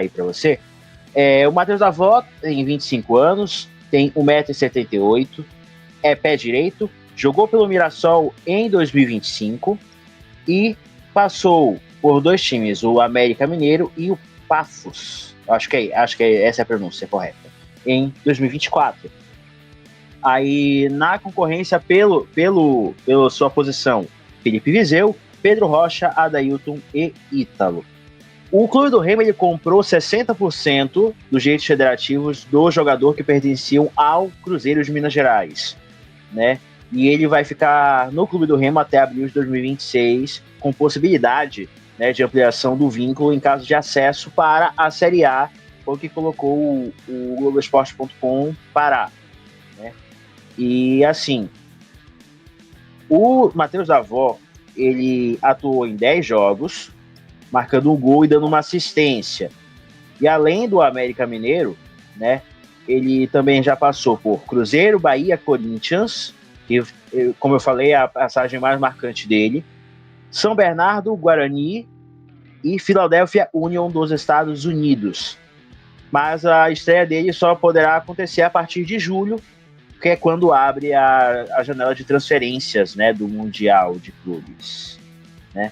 aí para você. O Matheus Davó tem 25 anos, tem 1,78 m, é pé direito, jogou pelo Mirassol em 2025 e passou por dois times, o América Mineiro e o Paphos, acho que essa é a pronúncia correta, em 2024. Aí, na concorrência pela sua posição, Felipe Viseu, Pedro Rocha, Adailton e Ítalo. O Clube do Remo ele comprou 60% dos direitos federativos do jogador que pertenciam ao Cruzeiro de Minas Gerais, né? E ele vai ficar no Clube do Remo até abril de 2026, com possibilidade, né, de ampliação do vínculo em caso de acesso para a Série A, o que colocou o Globoesporte.com parar, né? E assim, o Matheus Davó, ele atuou em 10 jogos, marcando um gol e dando uma assistência. E além do América Mineiro, né, ele também já passou por Cruzeiro, Bahia, Corinthians, que, como eu falei, é a passagem mais marcante dele, São Bernardo, Guarani e Philadelphia Union dos Estados Unidos. Mas a estreia dele só poderá acontecer a partir de julho, que é quando abre a janela de transferências, né, do Mundial de Clubes, né?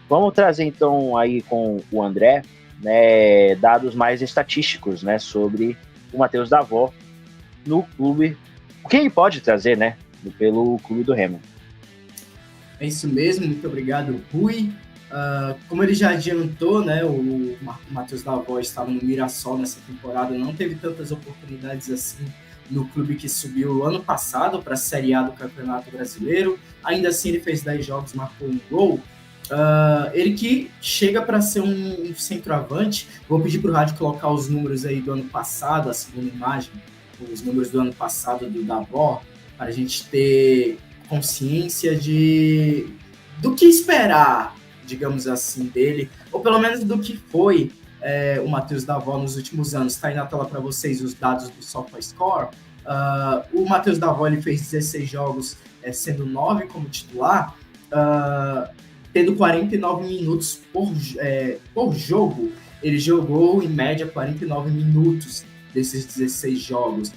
Vamos trazer então aí com o André, né, dados mais estatísticos, né, sobre o Matheus Davó no clube, o que ele pode trazer, né, pelo Clube do Remo. É isso mesmo, muito obrigado, Rui. Como ele já adiantou, né, o Matheus Davó estava no Mirassol nessa temporada, não teve tantas oportunidades assim no clube que subiu ano passado para a Série A do Campeonato Brasileiro. Ainda assim, ele fez 10 jogos, marcou um gol. Ele que chega para ser um centroavante. Vou pedir para o Rádio colocar os números aí do ano passado, a segunda imagem, os números do ano passado do Davó, para a gente ter consciência do que esperar, digamos assim, dele, ou pelo menos do que foi o Matheus Davó nos últimos anos. Está aí na tela para vocês os dados do SofaScore. O Matheus Davó ele fez 16 jogos, sendo 9 como titular, tendo 49 minutos por jogo. Ele jogou, em média, 49 minutos desses 16 jogos.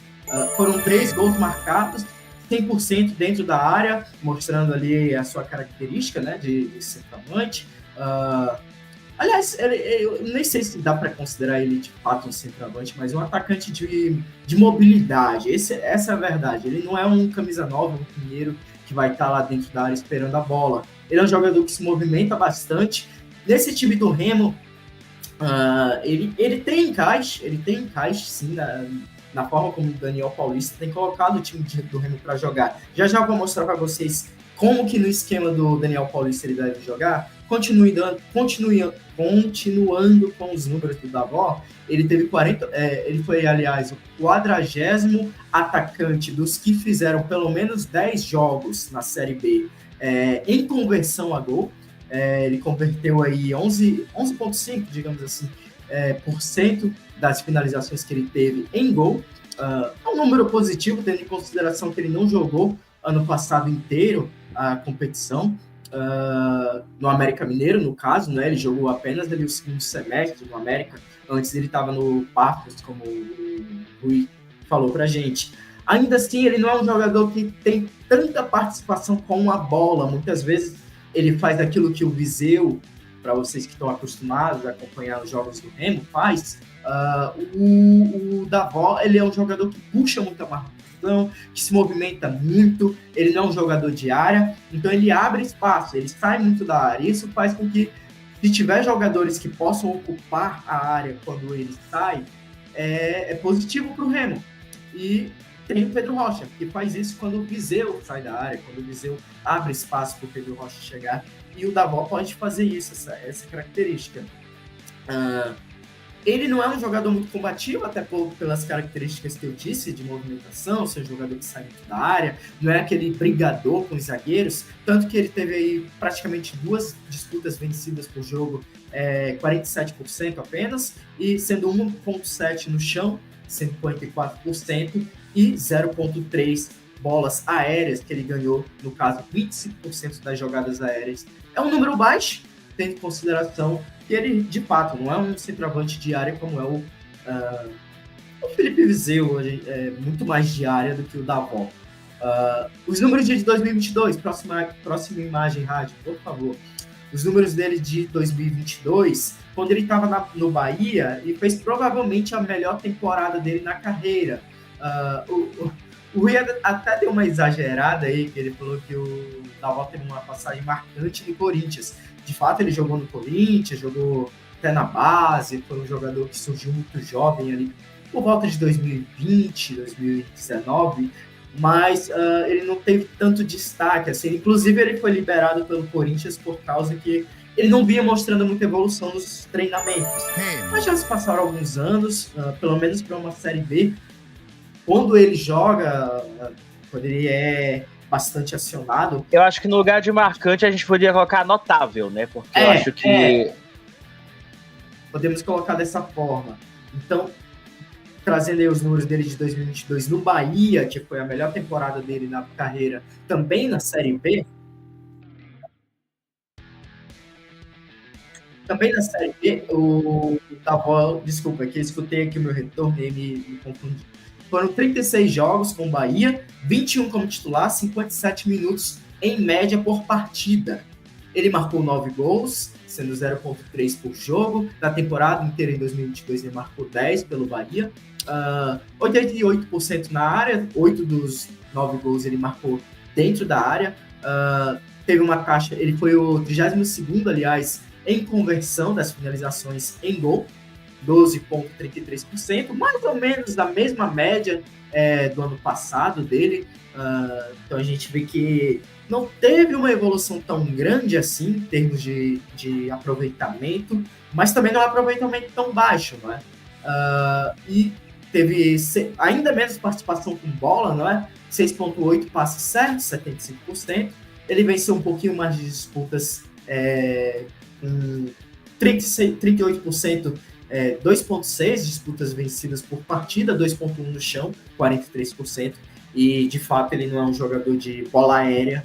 Foram 3 gols marcados, 100% dentro da área, mostrando ali a sua característica, né, de centroavante. Aliás, eu nem sei se dá para considerar ele de fato um centroavante, mas um atacante de mobilidade. Essa é a verdade. Ele não é um camisa 9, um pinheiro que vai estar lá dentro da área esperando a bola. Ele é um jogador que se movimenta bastante. Nesse time do Remo, ele tem encaixe sim, na forma como o Daniel Paulista tem colocado o time do Remo para jogar. Já vou mostrar para vocês como que no esquema do Daniel Paulista ele deve jogar. Continuando com os números do Davó, ele teve 40, ele foi, aliás, o 40º atacante dos que fizeram pelo menos 10 jogos na Série B em conversão a gol. Ele converteu aí 11,5, digamos assim, por cento das finalizações que ele teve em gol. É um número positivo, tendo em consideração que ele não jogou ano passado inteiro a competição. No América Mineiro, no caso, né? Ele jogou apenas ali o segundo semestre no América. Antes ele estava no Paphos, como o Rui falou pra gente. Ainda assim, ele não é um jogador que tem tanta participação com a bola. Muitas vezes ele faz aquilo que o Viseu, para vocês que estão acostumados a acompanhar os jogos do Remo, faz. O Davó, ele é um jogador que puxa muita marcação, que se movimenta muito. Ele não é um jogador de área, então ele abre espaço, ele sai muito da área. Isso faz com que, se tiver jogadores que possam ocupar a área quando ele sai, é positivo para o Remo. E tem o Pedro Rocha, que faz isso quando o Viseu sai da área, quando o Viseu abre espaço para o Pedro Rocha chegar, e o Davó pode fazer isso, essa característica. Ele não é um jogador muito combativo, até pelas características que eu disse, de movimentação, ser um jogador que sai muito da área, não é aquele brigador com os zagueiros, tanto que ele teve aí praticamente 2 disputas vencidas por jogo, 47% apenas, e sendo 1,7 no chão, 54%, e 0,3 bolas aéreas que ele ganhou, no caso, 25% das jogadas aéreas. É um número baixo, tendo em consideração que ele, de fato, não é um centroavante de área como é o Felipe Viseu, muito mais de área do que o Davó. Os números de 2022, próxima imagem, rádio, por favor. Os números dele de 2022, quando ele estava no Bahia, ele fez provavelmente a melhor temporada dele na carreira. O Rui até deu uma exagerada aí, que ele falou que o Davó teve uma passagem marcante no Corinthians. De fato, ele jogou no Corinthians, jogou até na base, foi um jogador que surgiu muito jovem ali, por volta de 2020, 2019, mas ele não teve tanto destaque, assim. Inclusive ele foi liberado pelo Corinthians por causa que ele não vinha mostrando muita evolução nos treinamentos. Mas já se passaram alguns anos, pelo menos para uma Série B, quando ele joga, quando ele é bastante acionado... Eu acho que no lugar de marcante a gente poderia colocar notável, né? Porque eu acho que... Podemos colocar dessa forma. Então, trazendo aí os números dele de 2022 no Bahia, que foi a melhor temporada dele na carreira, também na Série B. Também na Série B, o Davó, desculpa, que eu escutei aqui o meu retorno e me confundi. Foram 36 jogos com o Bahia, 21 como titular, 57 minutos em média por partida. Ele marcou 9 gols, sendo 0,3 por jogo. Na temporada inteira, em 2022, ele marcou 10 pelo Bahia. 88% na área, 8 dos 9 gols ele marcou dentro da área. Teve uma taxa, ele foi o 32º, aliás, em conversão das finalizações em gol, 12,33%, mais ou menos da mesma média do ano passado dele. Então a gente vê que não teve uma evolução tão grande assim em termos de aproveitamento, mas também não é um aproveitamento tão baixo, não é? E teve ainda menos participação com bola, não é? 6,8 passes certos, 75%. Ele venceu um pouquinho mais de disputas, 38%, 2,6 disputas vencidas por partida, 2,1 no chão, 43%. E, de fato, ele não é um jogador de bola aérea,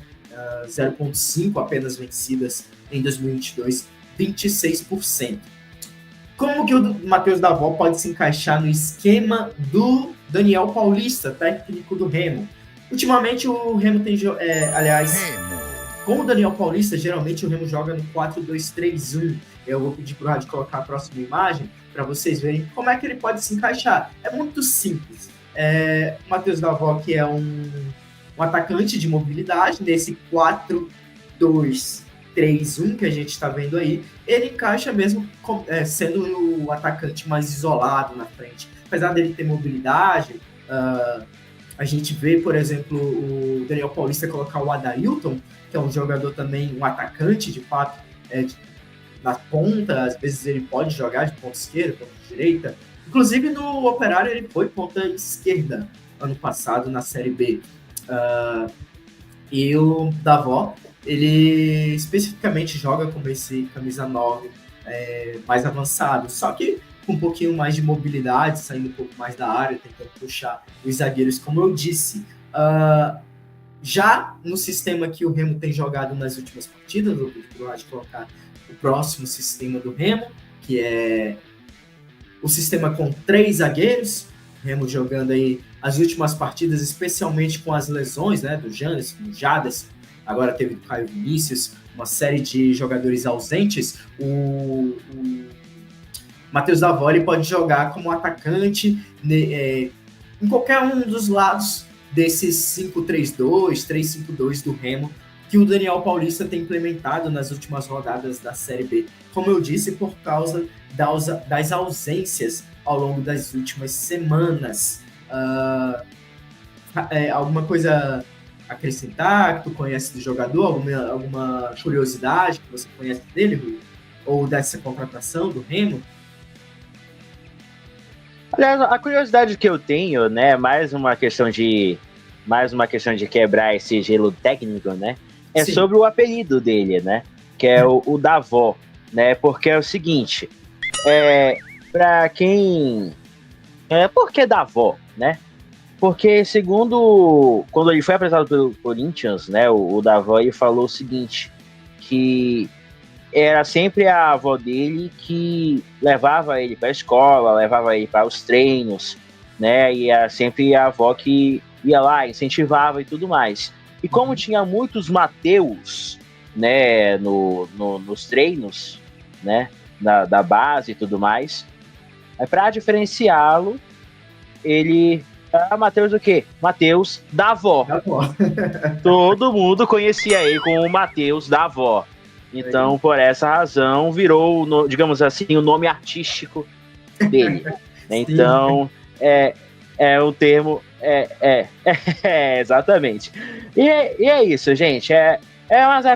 0,5 apenas vencidas em 2022, 26%. Como que o Matheus Davó pode se encaixar no esquema do Daniel Paulista, técnico do Remo? Ultimamente o Remo tem... com o Daniel Paulista, geralmente o Remo joga no 4-2-3-1. Eu vou pedir para o Rádio colocar a próxima imagem para vocês verem como é que ele pode se encaixar. É muito simples. O Matheus Davó, que é um atacante de mobilidade, nesse 4-2-3-1 que a gente está vendo aí, ele encaixa mesmo sendo o atacante mais isolado na frente. Apesar dele ter mobilidade, a gente vê, por exemplo, o Daniel Paulista colocar o Adailton, que é um jogador também, um atacante, de fato, na ponta, às vezes ele pode jogar de ponta esquerda, ponta direita. Inclusive, no Operário, ele foi ponta esquerda ano passado, na Série B. E o Davó, ele especificamente joga como esse camisa 9 mais avançado, só que com um pouquinho mais de mobilidade, saindo um pouco mais da área, tentando puxar os zagueiros, como eu disse. Já no sistema que o Remo tem jogado nas últimas partidas, eu vou colocar o próximo sistema do Remo, que é o sistema com 3 zagueiros, o Remo jogando aí as últimas partidas, especialmente com as lesões, né, do Janderson, do Jadson, agora teve o Caio Vinícius, uma série de jogadores ausentes. O Matheus Davó pode jogar como atacante em qualquer um dos lados desses 5-3-2, 3-5-2 do Remo, que o Daniel Paulista tem implementado nas últimas rodadas da Série B, como eu disse, por causa das ausências ao longo das últimas semanas. Alguma coisa a acrescentar que tu conhece do jogador? Alguma curiosidade que você conhece dele, Rui? Ou dessa contratação do Remo? Aliás, a curiosidade que eu tenho, né, mais uma questão de quebrar esse gelo técnico, né, Sim. Sobre o apelido dele, né, que é o Davó, né, porque é o seguinte, para quem... por que Davó, né? Porque quando ele foi apresentado pelo Corinthians, né, o Davó falou o seguinte, que era sempre a avó dele que levava ele para a escola, levava ele para os treinos, né? E era sempre a avó que ia lá, incentivava e tudo mais. E como tinha muitos Mateus, né, nos treinos, né, da base e tudo mais, para diferenciá-lo, ele... Mateus o quê? Mateus da avó. Todo mundo conhecia ele como o Mateus da avó. Então, por essa razão, virou, digamos assim, o nome artístico dele. Então, é um termo... exatamente. E é isso, gente.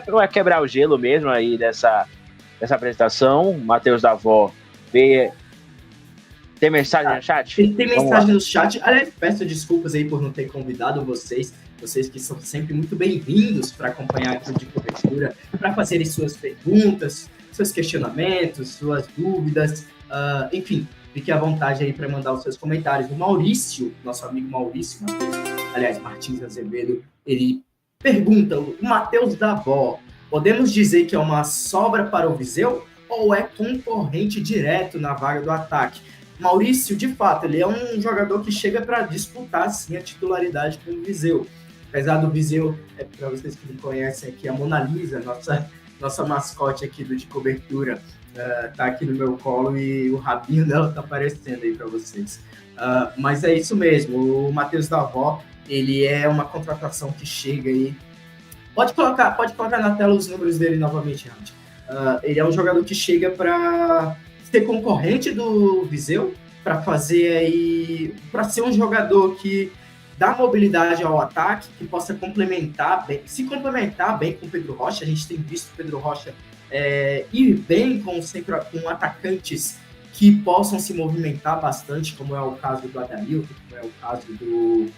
Uma quebrar o gelo mesmo aí dessa apresentação. Matheus da avó veio... Tem mensagem no chat? Tem mensagem no chat. Aliás, peço desculpas aí por não ter convidado vocês que são sempre muito bem-vindos para acompanhar aqui de cobertura, para fazerem suas perguntas, seus questionamentos, suas dúvidas, enfim, fique à vontade aí para mandar os seus comentários. O Maurício, nosso amigo Maurício, aliás, Martins Azevedo, ele pergunta, o Matheus da avó, podemos dizer que é uma sobra para o Viseu ou é concorrente direto na vaga do ataque? Maurício, de fato, ele é um jogador que chega para disputar, sim, a titularidade com o Viseu. Apesar do Viseu, para vocês que não conhecem aqui, a Mona Lisa, nossa mascote aqui de cobertura, tá aqui no meu colo e o rabinho dela tá aparecendo aí para vocês. Mas é isso mesmo, o Matheus da avó, ele é uma contratação que chega aí. Pode colocar na tela os números dele novamente, Randy. Ele é um jogador que chega para ser concorrente do Viseu, para ser um jogador que dá mobilidade ao ataque, que possa se complementar bem com o Pedro Rocha. A gente tem visto o Pedro Rocha ir bem com atacantes que possam se movimentar bastante, como é o caso do Adailton, como é o caso do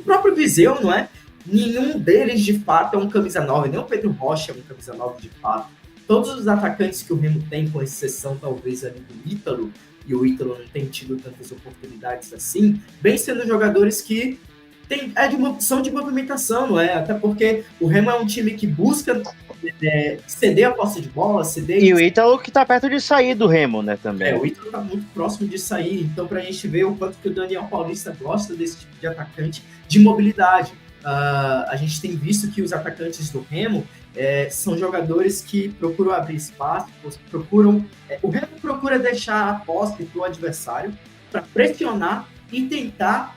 próprio Viseu, não é? Nenhum deles, de fato, é um camisa 9, nem o Pedro Rocha é um camisa 9 de fato. Todos os atacantes que o Remo tem, com exceção talvez ali do Ítalo, e o Ítalo não tem tido tantas oportunidades assim, vem sendo jogadores que são de movimentação, não é? Até porque o Remo é um time que busca ceder a posse de bola, E o Ítalo que tá perto de sair do Remo, né, também. O Ítalo tá muito próximo de sair, então pra gente ver o quanto que o Daniel Paulista gosta desse tipo de atacante de mobilidade. A gente tem visto que os atacantes do Remo são jogadores que procuram abrir espaço, o Remo procura deixar a posse para o adversário para pressionar e tentar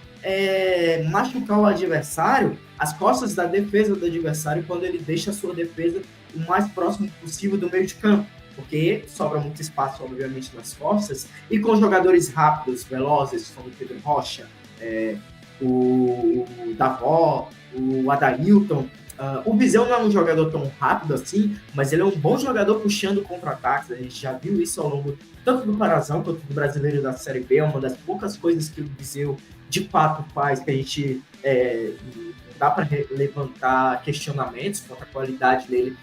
machucar o adversário às costas da defesa do adversário quando ele deixa a sua defesa o mais próximo possível do meio de campo, porque sobra muito espaço, obviamente, nas costas, e com jogadores rápidos, velozes, como o Pedro Rocha, o Davó, o Adailton. O Viseu não é um jogador tão rápido assim, mas ele é um bom jogador puxando contra-ataques. A gente já viu isso ao longo tanto do Parazão quanto do Brasileiro da Série B. É uma das poucas coisas que o Viseu de fato faz que a gente não dá para levantar questionamentos quanto à qualidade dele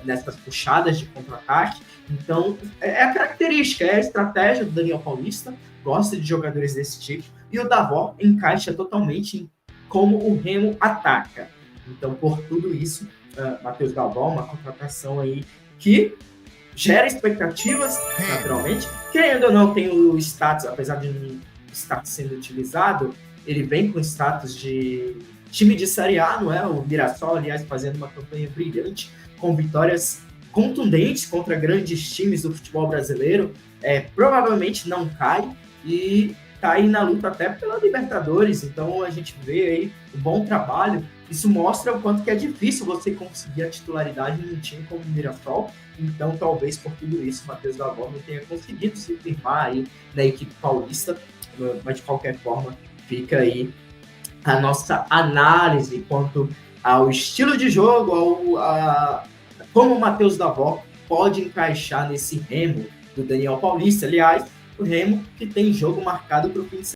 nessas puxadas de contra-ataque. Então, é a característica, é a estratégia do Daniel Paulista, gosta de jogadores desse tipo, e o Davó encaixa totalmente em como o Remo ataca. Então, por tudo isso, Matheus Davó, uma contratação aí que gera expectativas, naturalmente. Querendo ou não, tem o status, apesar de não estar sendo utilizado, ele vem com status de time de Série A, não é? O Mirassol, aliás, fazendo uma campanha brilhante, com vitórias contundentes contra grandes times do futebol brasileiro. Provavelmente não cai e está aí na luta até pela Libertadores. Então, a gente vê aí um bom trabalho. Isso mostra o quanto que é difícil você conseguir a titularidade num time como o Mirassol. Então, talvez por tudo isso, o Matheus Davó não tenha conseguido se firmar aí na equipe paulista. Mas, de qualquer forma, fica aí a nossa análise quanto ao estilo de jogo, como o Matheus Davó pode encaixar nesse Remo do Daniel Paulista. Aliás, o Remo que tem jogo marcado para o fim de semana.